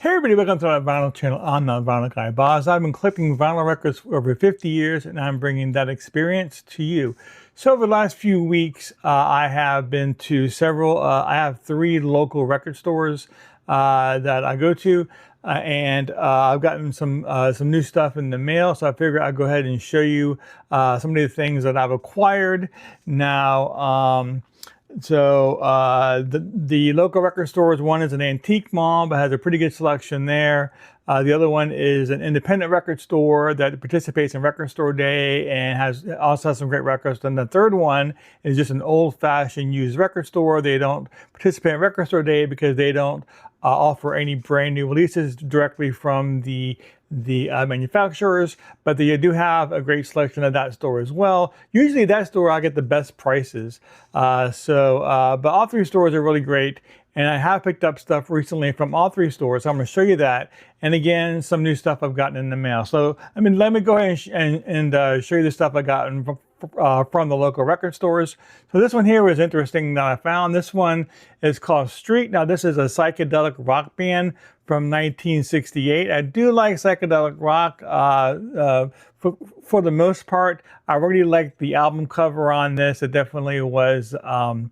Hey everybody, welcome to our vinyl channel. I'm the Vinyl Guy Boz. I've been collecting vinyl records for over 50 years and I'm bringing that experience to you. So over the last few weeks, I have been to several, I have 3 local record stores that I go to. And I've gotten some new stuff in the mail, so I figured I'd go ahead and show you some of the things that I've acquired. Now, the local record stores, one is an antique mall, but has a pretty good selection there. The other one is an independent record store that participates in Record Store Day and also has some great records. Then the third one is just an old-fashioned used record store. They don't participate in Record Store Day because they don't offer any brand new releases directly from the manufacturers, but they do have a great selection at that store as well. Usually that store I get the best prices. But all 3 stores are really great. And I have picked up stuff recently from all 3 stores. So I'm going to show you that. And again, some new stuff I've gotten in the mail. So, let me go ahead and show you the stuff I got from the local record stores. So this one here was interesting that I found. This one is called Street. Now this is a psychedelic rock band from 1968. I do like psychedelic rock for the most part. I really liked the album cover on this. It definitely was some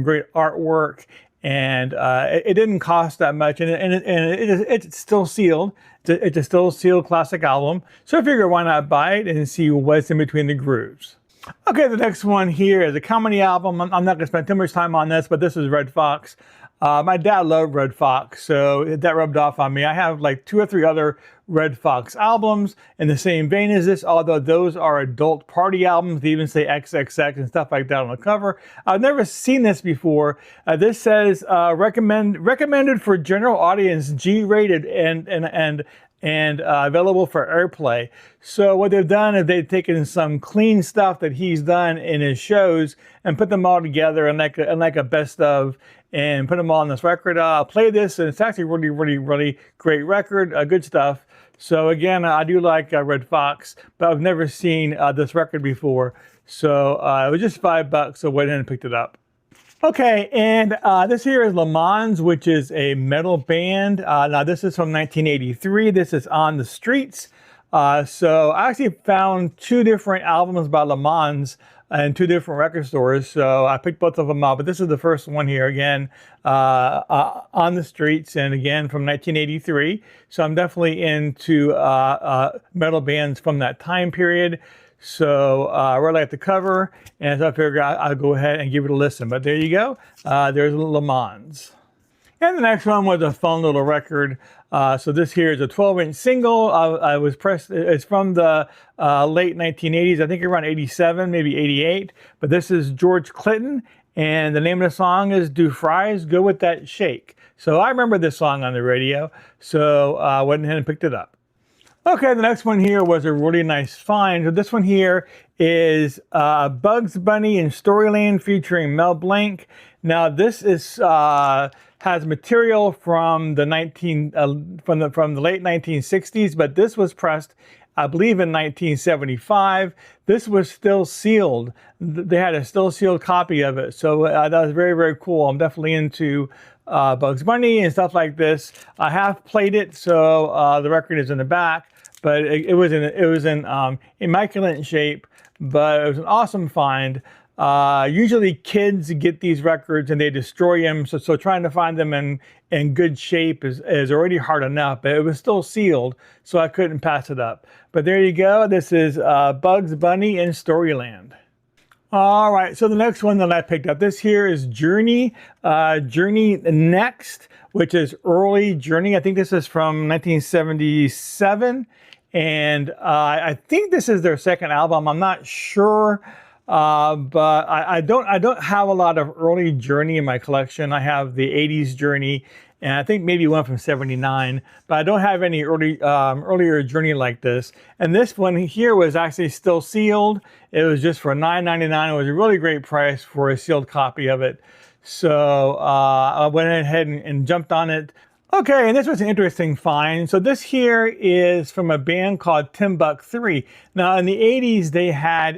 great artwork. And it didn't cost that much, and it's still sealed. It's a still sealed classic album. So I figured why not buy it and see what's in between the grooves. Okay, the next one here is a comedy album. I'm not gonna spend too much time on this, but this is Redd Foxx. My dad loved Redd Foxx, so that rubbed off on me. I have like 2 or 3 other Redd Foxx albums in the same vein as this, although those are adult party albums. They even say XXX and stuff like that on the cover. I've never seen this before. This says recommended for general audience, G-rated and available for airplay. So what they've done is they've taken some clean stuff that he's done in his shows and put them all together in like a best of, and put them all on this record. I'll play this, and it's actually really great record, good stuff. So again, I do like Redd Foxx, but I've never seen this record before. So it was just $5, so I went in and picked it up. Okay, and this here is Le Mans, which is a metal band. Now this is from 1983. This is On the Streets. So I actually found 2 different albums by Le Mans in 2 different record stores. So I picked both of them up, but this is the first one here again, On the Streets, and again from 1983. So I'm definitely into metal bands from that time period. So I really like the cover, and so I figured I'll go ahead and give it a listen. But there you go. There's Le Mans. And the next one was a fun little record. So this here is a 12-inch single. It's from the late 1980s. I think around 87, maybe 88. But this is George Clinton, and the name of the song is Do Fries Go With That Shake. So I remember this song on the radio, so I went ahead and picked it up. Okay, the next one here was a really nice find. So this one here is Bugs Bunny in Storyland featuring Mel Blanc. Now this is has material from the late 1960s, but this was pressed, I believe, in 1975. This was still sealed. They had a still sealed copy of it, so that was very cool. I'm definitely into Bugs Bunny and stuff like this. I have played it, so the record is in the back. But it was in immaculate shape, but it was an awesome find. Usually kids get these records and they destroy them, so trying to find them in good shape is already hard enough, but it was still sealed, so I couldn't pass it up. But there you go. This is Bugs Bunny in Storyland. All right, so the next one that I picked up, this here is Journey, Journey Next, which is early Journey. I think this is from 1977. And I think this is their second album. I'm not sure, but I don't have a lot of early Journey in my collection. I have the 80s Journey, and I think maybe one from 79, but I don't have any earlier Journey like this. And this one here was actually still sealed. It was just for $9.99. It was a really great price for a sealed copy of it. So I went ahead and jumped on it. Okay, and this was an interesting find. So this here is from a band called Timbuk 3. Now in the 80s, they had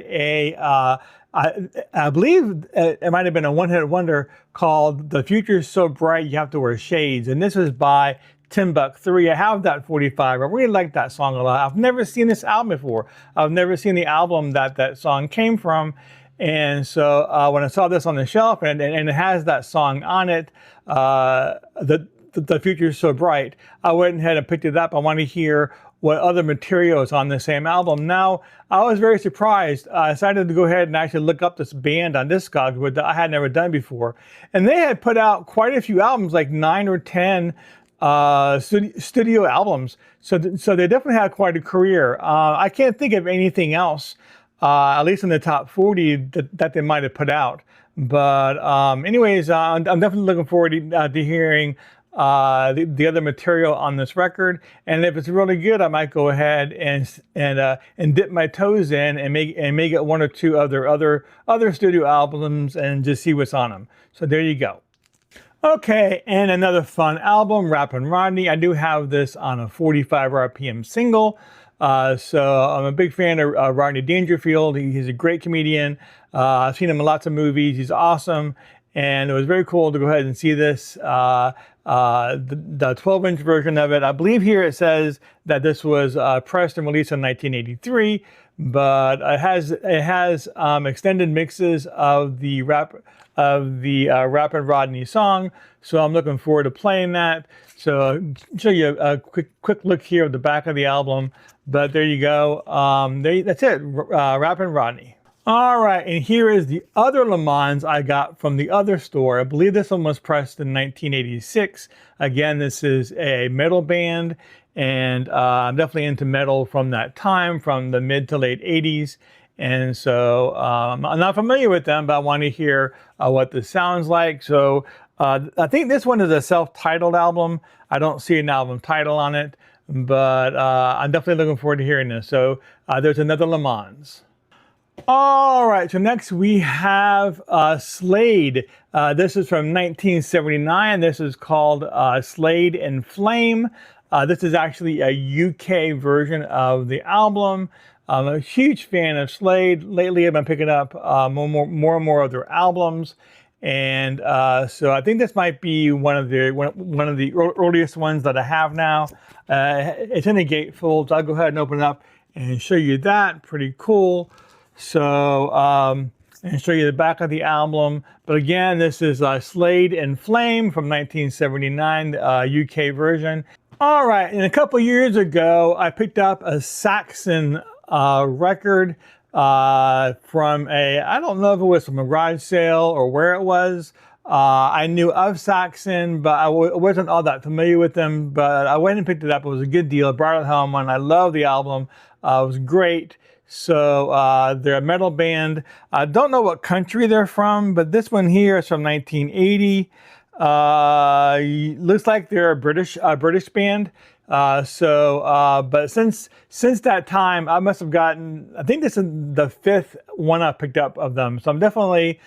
I believe it might have been a one-hit wonder called "The Future's So Bright You Have to Wear Shades," and this was by Timbuk3. I have that 45. I really like that song a lot. I've never seen this album before. I've never seen the album that song came from. And so when I saw this on the shelf and it has that song on it, the Future is So Bright, I went ahead and picked it up. I want to hear what other material is on the same album. Now, I was very surprised. I decided to go ahead and actually look up this band on Discogs, which I had never done before. And they had put out quite a few albums, like 9 or 10 studio albums. So they definitely had quite a career. I can't think of anything else, at least in the top 40 that they might have put out. But anyways, I'm definitely looking forward to hearing the other material on this record, and if it's really good, I might go ahead and dip my toes in and make it one or two other studio albums and just see what's on them. So there you go. Okay, and another fun album, Rappin' Rodney. I do have this on a 45 RPM single. So I'm a big fan of Rodney Dangerfield. He's a great comedian. I've seen him in lots of movies. He's awesome. And it was very cool to go ahead and see this, the 12-inch version of it. I believe here it says that this was pressed and released in 1983, but it has extended mixes of the Rappin' Rodney song. So I'm looking forward to playing that. So I'll show you a quick look here of the back of the album. But there you go. That's it, Rappin' Rodney. All right, and here is the other Le Mans I got from the other store. I believe this one was pressed in 1986. Again, this is a metal band, and I'm definitely into metal from that time, from the mid to late 80s. And so I'm not familiar with them, but I want to hear what this sounds like. So I think this one is a self-titled album. I don't see an album title on it, but I'm definitely looking forward to hearing this. So there's another Le Mans. All right, so next we have Slade. This is from 1979. This is called Slade in Flame. This is actually a UK version of the album. I'm a huge fan of Slade. Lately, I've been picking up more and more of their albums. And so I think this might be one of the earliest ones that I have now. It's in a gatefold, so I'll go ahead and open it up and show you that. Pretty cool. So, and show you the back of the album. But again, this is Slade in Flame from 1979, UK version. All right, and a couple years ago, I picked up a Saxon record from I don't know if it was from a garage sale or where it was. I knew of Saxon, but I wasn't all that familiar with them. But I went and picked it up. It was a good deal. I brought it home, and I love the album. It was great. So they're a metal band. I don't know what country they're from, but this one here is from 1980. Looks like they're a British band. But since that time, I must have gotten, I think this is the 5th one I picked up of them. So I'm definitely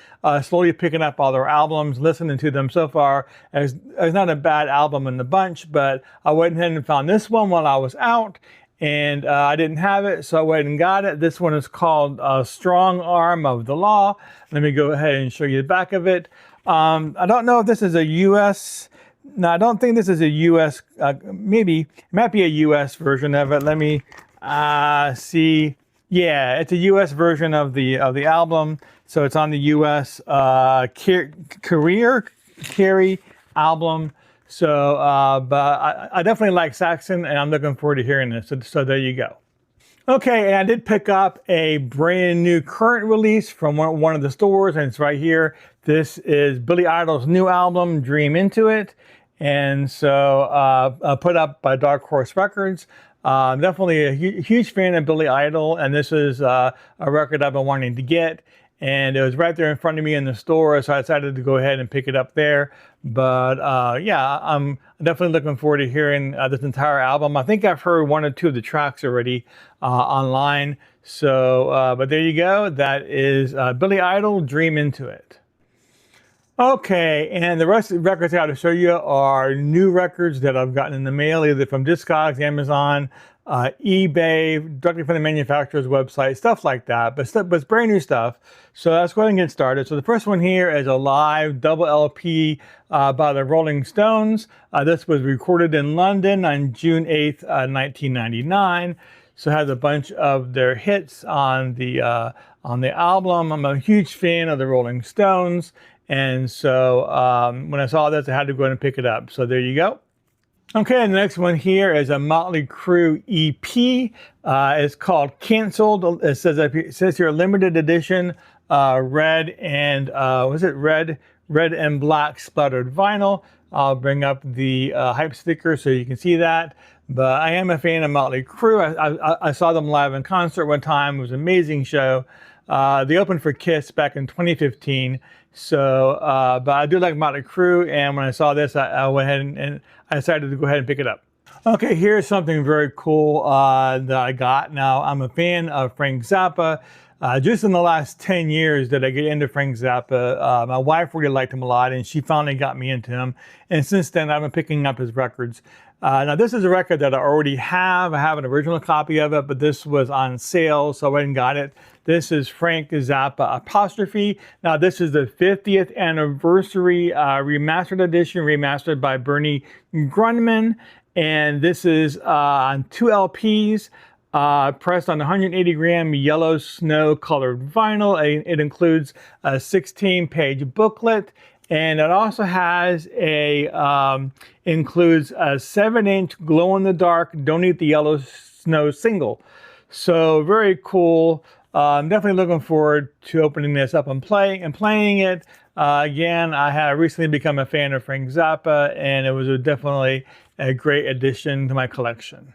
slowly picking up all their albums, listening to them so far. It's not a bad album in the bunch, but I went ahead and found this one while I was out. And I didn't have it, so I went and got it. This one is called Strong Arm of the Law. Let me go ahead and show you the back of it. I don't know if this is a U.S. No, I don't think this is a U.S. Maybe it might be a U.S. version of it. Let me see. Yeah, it's a U.S. version of the album. So it's on the U.S. Carry album. So, but I definitely like Saxon, and I'm looking forward to hearing this. So there you go. Okay, and I did pick up a brand new current release from one of the stores, and it's right here. This is Billy Idol's new album, Dream Into It. And so put up by Dark Horse Records. I'm definitely a huge fan of Billy Idol, and this is a record I've been wanting to get. And it was right there in front of me in the store, so I decided to go ahead and pick it up there. But yeah, I'm definitely looking forward to hearing this entire album. I think I've heard 1 or 2 of the tracks already online. So, but there you go. That is Billy Idol, Dream Into It. Okay, and the rest of the records I got to show you are new records that I've gotten in the mail, either from Discogs, Amazon, eBay, directly from the manufacturer's website, stuff like that. But it's brand new stuff. So let's go ahead and get started. So the first one here is a live double LP by the Rolling Stones. This was recorded in London on June 8th, 1999. So it has a bunch of their hits on the album. I'm a huge fan of the Rolling Stones. And so when I saw this, I had to go ahead and pick it up. So there you go. Okay, and the next one here is a Motley Crue EP. It's called Canceled. It says here limited edition, red and red and black splattered vinyl. I'll bring up the hype sticker so you can see that. But I am a fan of Motley Crue. I saw them live in concert one time. It was an amazing show. They opened for Kiss back in 2015. So, but I do like Motley Crue, and when I saw this, I went ahead and I decided to go ahead and pick it up. Okay, here's something very cool that I got. Now, I'm a fan of Frank Zappa. Just in the last 10 years that I get into Frank Zappa, my wife really liked him a lot, and she finally got me into him. And since then, I've been picking up his records. Now, this is a record that I already have. I have an original copy of it, but this was on sale, so I went and got it. This is Frank Zappa Apostrophe. Now, this is the 50th anniversary remastered edition, remastered by Bernie Grundman. And this is on 2 LPs. Pressed on 180 gram yellow snow colored vinyl. It includes a 16-page booklet, and it also has includes a 7-inch glow in the dark Don't Eat the Yellow Snow single. So very cool. I'm definitely looking forward to opening this up and playing it. Again, I have recently become a fan of Frank Zappa, and it was definitely a great addition to my collection.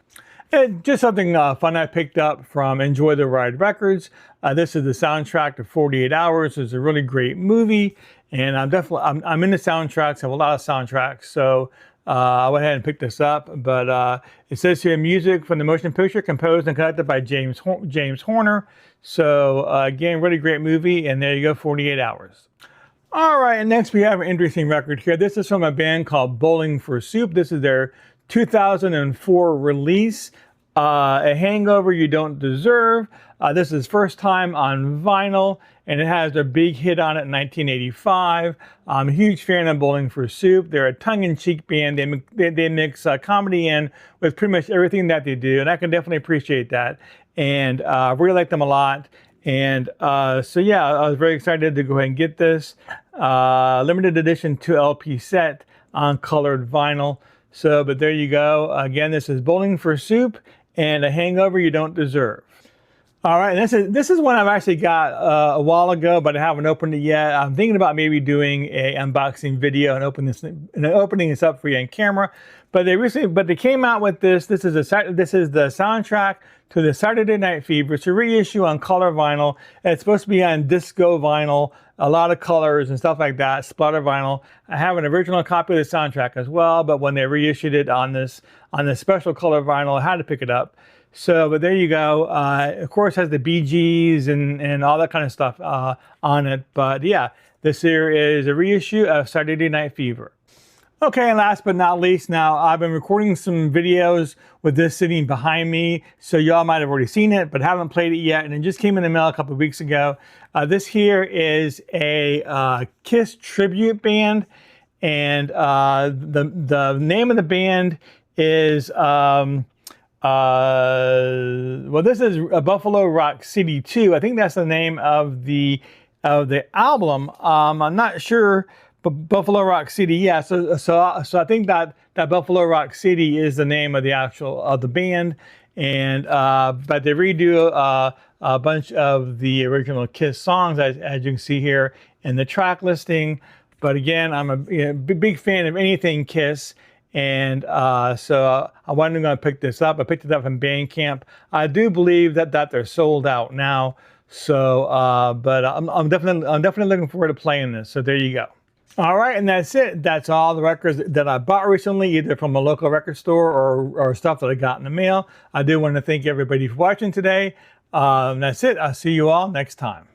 And just something fun I picked up from Enjoy the Ride Records. This is the soundtrack to 48 Hours. It's a really great movie, and I'm into soundtracks. I have a lot of soundtracks, so I went ahead and picked this up. But it says here, music from the motion picture composed and conducted by James Horner. So again, really great movie, and there you go, 48 Hours. All right, and next we have an interesting record here. This is from a band called Bowling for Soup. This is their 2004 release, A Hangover You Don't Deserve. This is first time on vinyl, and it has a big hit on it in 1985. I'm a huge fan of Bowling for Soup. They're a tongue-in-cheek band. They mix comedy in with pretty much everything that they do, and I can definitely appreciate that. And I really like them a lot. And so yeah, I was very excited to go ahead and get this limited edition 2 LP set on colored vinyl. So, but there you go. Again, this is Bowling for Soup and A Hangover You Don't Deserve. All right, and this is one I've actually got a while ago, but I haven't opened it yet. I'm thinking about maybe doing a unboxing video and opening this up for you on camera. But they came out with this. This is the soundtrack to the Saturday Night Fever. It's a reissue on color vinyl. It's supposed to be on disco vinyl, a lot of colors and stuff like that, splatter vinyl. I have an original copy of the soundtrack as well, but when they reissued it on this special color vinyl, I had to pick it up. So, but there you go. Of course, has the Bee Gees and all that kind of stuff on it. But yeah, this here is a reissue of Saturday Night Fever. Okay, and last but not least, now I've been recording some videos with this sitting behind me, so y'all might have already seen it, but haven't played it yet, and it just came in the mail a couple of weeks ago. This here is a Kiss tribute band, and the name of the band is well, this is Buffalo Rock City 2. I think that's the name of the album. I'm not sure. Buffalo Rock City, yeah. So I think that Buffalo Rock City is the name of the band, and but they redo a bunch of the original Kiss songs as you can see here in the track listing. But again, I'm a big fan of anything Kiss, and so I wasn't going to pick this up. I picked it up from Bandcamp. I do believe that they're sold out now. So, but I'm definitely looking forward to playing this. So there you go. All right, and that's it. That's all the records that I bought recently, either from a local record store or stuff that I got in the mail. I do want to thank everybody for watching today. That's it. I'll see you all next time.